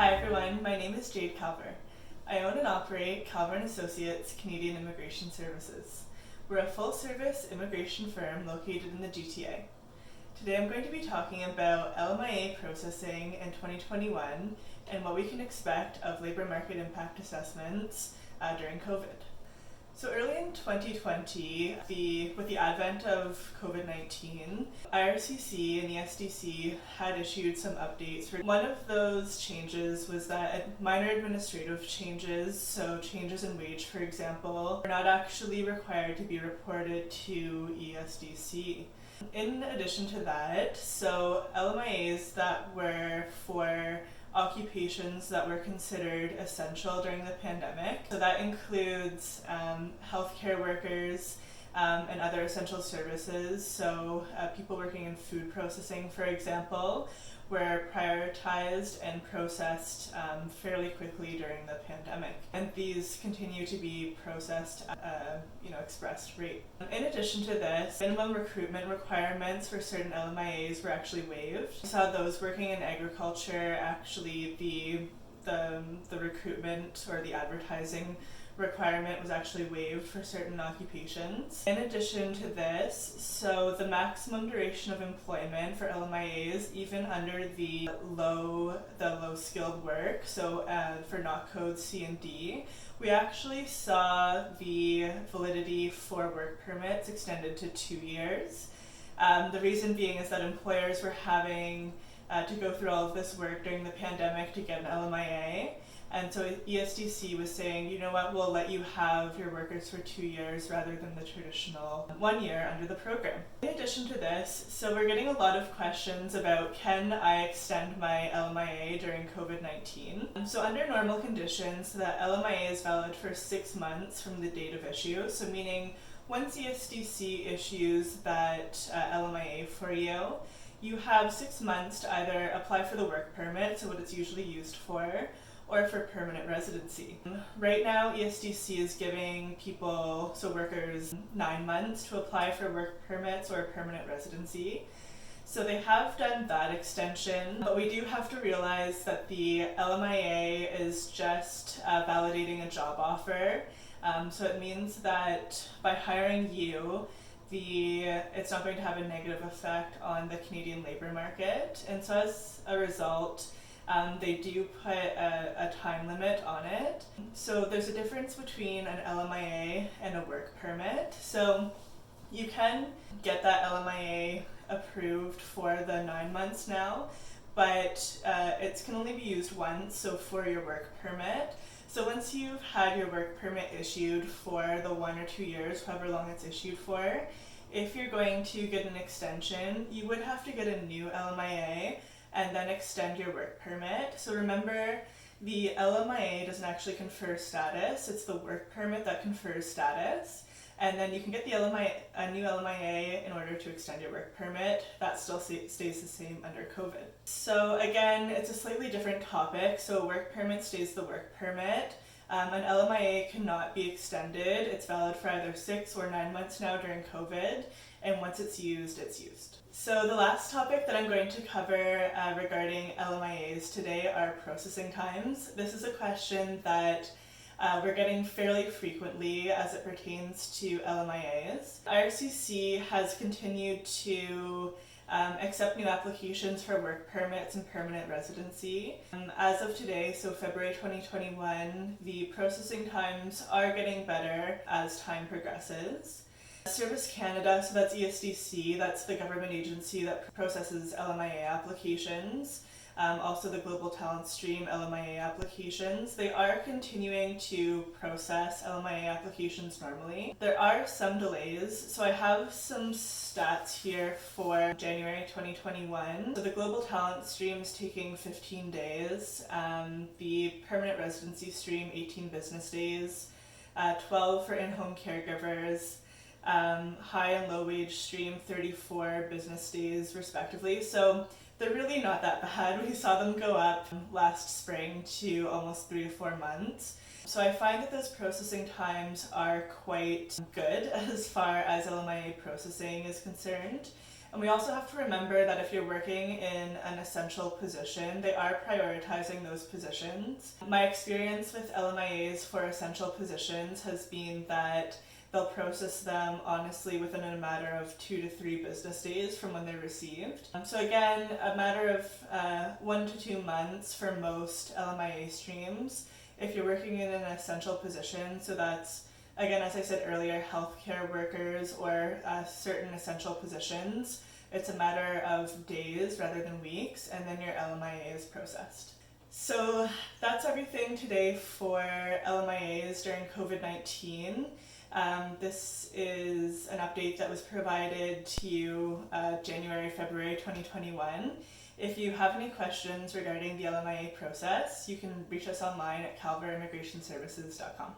Hi everyone, my name is Jade. I own and operate Calver & Associates Canadian Immigration Services. We're a full-service immigration firm located in the GTA. Today I'm going to be talking about LMIA processing in 2021 and what we can expect of labour market impact assessments during COVID. So early in 2020, with the advent of COVID-19, IRCC and the SDC had issued some updates. One of those changes was that minor administrative changes, so changes in wage, for example, are not actually required to be reported to ESDC. In addition to that, so LMIAs that were for occupations that were considered essential during the pandemic. So that includes healthcare workers and other essential services. So people working in food processing, for example, were prioritized and processed fairly quickly during the pandemic. And these continue to be processed at express rate. In addition to this, minimum recruitment requirements for certain LMIAs were actually waived. We saw those working in agriculture, actually the recruitment or the advertising requirement was actually waived for certain occupations. In addition to this, so the maximum duration of employment for LMIAs, even under the low skilled work, so for NOC codes C and D, we actually saw the validity for work permits extended to 2 years. The reason being is that employers were having to go through all of this work during the pandemic to get an LMIA. And so ESDC was saying, you know what, we'll let you have your workers for 2 years rather than the traditional 1 year under the program. In addition to this, so we're getting a lot of questions about, can I extend my LMIA during COVID-19? So under normal conditions, the LMIA is valid for 6 months from the date of issue. So meaning once ESDC issues that LMIA for you, you have 6 months to either apply for the work permit, so what it's usually used for, or for permanent residency. Right now, ESDC is giving people, so workers, 9 months to apply for work permits or permanent residency. So they have done that extension, but we do have to realize that the LMIA is just validating a job offer. So it means that by hiring you, it's not going to have a negative effect on the Canadian labour market. And so as a result, they do put a time limit on it. So there's a difference between an LMIA and a work permit. So you can get that LMIA approved for the 9 months now, but it can only be used once, so for your work permit. So once you've had your work permit issued for the 1 or 2 years, however long it's issued for, if you're going to get an extension, you would have to get a new LMIA and then extend your work permit. So remember, the LMIA doesn't actually confer status, it's the work permit that confers status. And then you can get a new LMIA in order to extend your work permit. That still stays the same under COVID. So again, it's a slightly different topic. So work permit stays the work permit. An LMIA cannot be extended. It's valid for either 6 or 9 months now during COVID. And once it's used, it's used. So the last topic that I'm going to cover regarding LMIAs today are processing times. This is a question that we're getting fairly frequently as it pertains to LMIAs. IRCC has continued to accept new applications for work permits and permanent residency. As of today, so February 2021, the processing times are getting better as time progresses. Service Canada, so that's ESDC, that's the government agency that processes LMIA applications. Also the Global Talent Stream LMIA applications. They are continuing to process LMIA applications normally. There are some delays, so I have some stats here for January 2021. So the Global Talent Stream is taking 15 days, the Permanent Residency Stream 18 business days, 12 for in-home caregivers, high and low wage stream 34 business days respectively. So they're really not that bad. We saw them go up last spring to almost 3 to 4 months. So I find that those processing times are quite good as far as LMIA processing is concerned. And we also have to remember that if you're working in an essential position, they are prioritizing those positions. My experience with LMIAs for essential positions has been that they'll process them honestly within a matter of 2 to 3 business days from when they're received. So again, a matter of 1 to 2 months for most LMIA streams if you're working in an essential position. So that's, again, as I said earlier, healthcare workers or certain essential positions. It's a matter of days rather than weeks, and then your LMIA is processed. So that's everything today for LMIAs during COVID-19. This is an update that was provided to you January, February 2021. If you have any questions regarding the LMIA process, you can reach us online at calvarimmigrationservices.com.